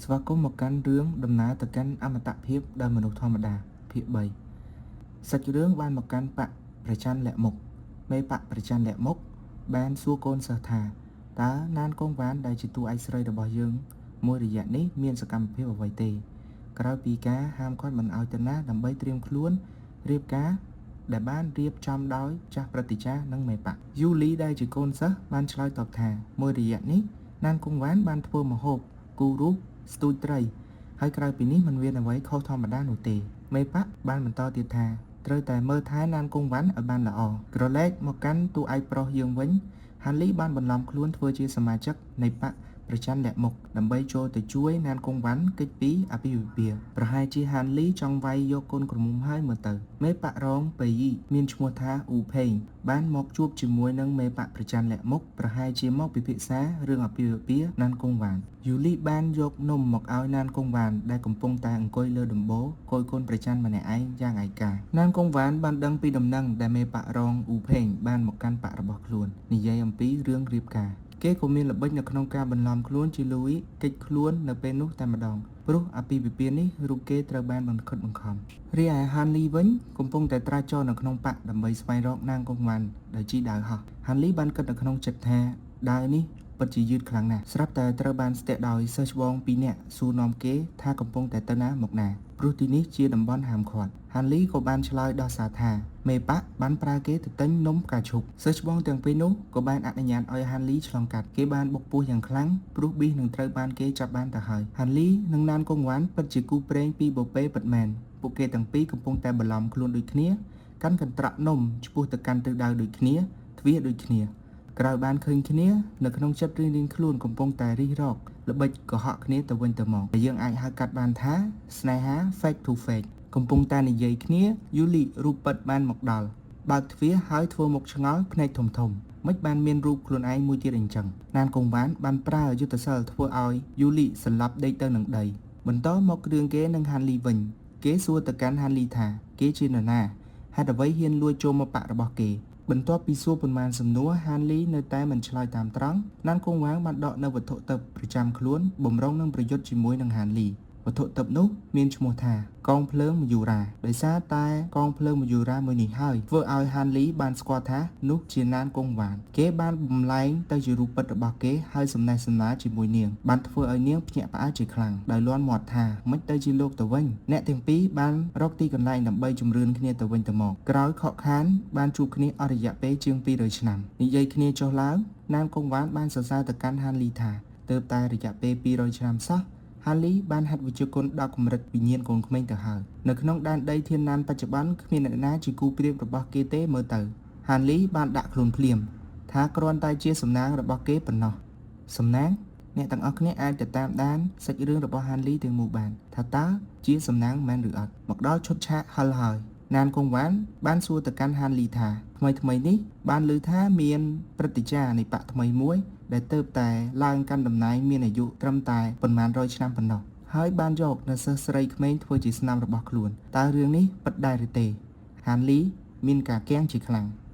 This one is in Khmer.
ស្វាគមន៍មកកាន់រឿងដំណើរទៅកាន់អមតភាពដោយមនុស្សធម្មតាភាគ3សាច់រឿងបានមកកាន់បកប្រច័នលាក់មុខមេបកប្រច័នលាក់មុខបានសួរកូនសិស្សថាតើណានកងវ៉ានដែលជាតួឯកស្រីរបស់យើងមួយរយៈនេះមានសកម្មភាពអ្វីទេក្រោយពីការហាមឃាត់មិនឲ្យទៅណាដើម្បីត្រៀមខ្លួនរៀបការដែលបានរៀបចំដោយចាស់ព្រឹទ្ធាចារ្យនិងមេបកយូលីដែលជាកូនសិស្សបានឆ្លើយតបថាមួយរយៈនេះណានកងវ៉ានបានធ្វើម្ហូបគូរូបស្ទូចត្រីហើយក្រៅពីនេះមិនមានអ្វីខុសធម្មតានោះទេមេបកបានបន្តទៀតថាត្រូវតែមើលថែណានកងវ៉ាន់ឲ្យបានល្អក្រឡេកមកកាន់តួឯកប្រុសយើងវិញហានលីបានបន្លំខ្លួនធ្វើជាសមាជិកនៃបកប្រច័នលាក់មុខដើម្បីចូលទៅជួយណានកងវ៉ាន់គេចពីអភិវិពាប្រហែលជាហានលីចង់វាយយកកូនក្រមុំហើយមើលទៅមេបករងបេយីមានឈ្មោះថាអ៊ូផេងបានមកជួបជាមួយនឹងមេបកប្រច័នលាក់មុខប្រហែលជាមកពិភាក្សារឿងអភិវិពាណានកងវ៉ាន់យូលីបានយកនំមកឲ្យណានកងវ៉ាន់ដែលកំពុងតែអង្គុយលើដំបូលគយកូនប្រច័នម្នាក់ឯងយ៉ាងឯកាណានកងវ៉ាន់បានដឹងពីដំណឹងដែលមេបករងអ៊ូផេងបានមកកាន់បករបស់ខ្លួននិយាយអំពីរឿងរៀបការគេក៏មានល្បិចនៅក្នុងការបន្លំខ្លួនជាលូវីកិច្ចខ្លួននៅពេលនោះតែម្ដងព្រោះអាពាហ៍ពិពាហ៍នេះរូបគេត្រូវបានបង្ខិតបង្ខំរីឯហានលីវិញកំពុងតែត្រាច់ចរនៅក្នុងបកដើម្បីស្វែងរកណាងកងវ៉ាន់ដែលជីដាវហោះហានលីបានគិតនៅក្នុងចិត្តថាដាវនេះពិតជាយឺតខ្លាំងណាស់ស្រាប់តែត្រូវបានស្ទាក់ដោយសិស្សច្បង2នាក់សួរនាំគេថាកំពុងតែទៅណាមកណាព្រោះទីនេះជាតំបន់ហាមឃាត់ហានលីក៏បានឆ្លើយដោះសារថាមេបកបានប្រើគេទៅទិញនំផ្កាឈូកសិស្សច្បងទាំងពីរនោះក៏បានអនុញ្ញាតឲ្យហានលីឆ្លងកាត់គេបានបុកពោះយ៉ាងខ្លាំងព្រោះប៊ីសនឹងត្រូវបានគេចាប់បានទៅហើយហានលីនិងណានកងវ៉ាន់ពិតជាគូព្រេងពីបូប៉េពិតមែនពួកគេទាំងពីរកំពុងតែបន្លំខ្លួនដូចគ្នាកាន់កន្ត្រកនំឆ្ពោះទៅកាន់ទិសដៅដូចគ្នាទ្វារដូចគ្នាក្រោយបានឃើញគ្នានៅក្នុងចិត្តរៀងៗខ្លួនកំពុងតែរិះរកល្បិចកុហកគ្នាទៅវិញទៅមកដែលយើងអាចហៅកាត់បានថាស្នេហា fake to fake កំពុងតែនិយាយគ្នាយូលីរូបពិតបានមកដល់បើកទ្វារហើយធ្វើមុខឆ្ងល់ភ្នែកធំៗមិនបានមានរូបខ្លួនឯងមួយទៀតអញ្ចឹងណានកងវ៉ាន់បានប្រើយុទ្ធសាស្ត្រធ្វើឲ្យយូលីសន្លប់ដេកទៅនឹងដីបន្តមកគ្រឿងគេនឹងហានលីវិញគេសួរទៅកាន់ហានលីថាគេជានរណាហេតុអ្វីហ៊ានលួចចូលមកបករបស់គេបន្ទាប់ពីសួរប៉ុន្មានសំណួរហានលីនៅតែមិនឆ្លើយតាមត្រង់ណានកងវ៉ាងបានដកនៅវត្ថុទិព្វប្រចាំខ្លួនបំរុងនឹងប្រយុទ្ធជាមួយនឹងហានលីវត្ថុទិព្វនោះមានឈ្មោះថាកងភ្លើងមយូរ៉ាដោយសារតែកងភ្លើងមយូរ៉ាមួយនេះហើយធ្វើឲ្យហានលីបានស្គាល់ថានោះជាណានកងវ៉ានគេបានបំលែងទៅជារូបពិតរបស់គេហើយសំណេះសំណាលជាមួយនាងបានធ្វើឲ្យនាងភ្ញាក់ផ្អើលជាខ្លាំងដោយលាន់មាត់ថាមិនទៅជាលោកទៅវិញអ្នកទាំងពីរបានរកទីកន្លែងដើម្បីជំរឿនគ្នាទៅវិញទៅមកក្រោយខកខានបានជួបគ្នាអស់រយៈពេលជាង200ឆ្នាំនិយាយគ្នាចុះឡើងណានកងវ៉ានបានសរសើរទៅកាន់ហានលីថាទើបតែរយៈពេល200ឆ្នាំសោះហានលីបានហាត់វិជ្ជាគុណដល់កម្រិតវិញ្ញាណកូនក្មេងទៅហើយនៅក្នុងដែនដីធានណានបច្ចុប្បន្នគ្មានអ្នកណាជាគូប្រៀបរបស់គេទេមើលទៅហានលីបានដាក់ខ្លួនភ្លាមថាគ្រាន់តែជាសំណាងរបស់គេប៉ុណ្ណោះសំណាងអ្នកទាំងអស់គ្នាអាចទៅតាមដានសាច់រឿងរបស់ហានលីទាំងមូលបានថាតើជាសំណាងមែនឬអត់មកដល់ឈុតឆាកហិលហើយណានកងវ៉ាន់បានសួរទៅកាន់ហានលីថាថ្មីនេះបានឮថាមានព្រឹទ្ធាចារ្យនៃបកថ្មីមួយដែលទៅតែឡើងកាន់តំណែងមានអាយុត្រឹមតែប៉ុន្មានរយឆ្នាំប៉ុណ្ណោះហើយបានយកនៅសិស្សស្រីក្មេងធ្វើជាស្នាមរបស់ខ្លួនតើរឿងនេះពិតដែរឬទេហានលីមានការគាំងជាខ្លាំង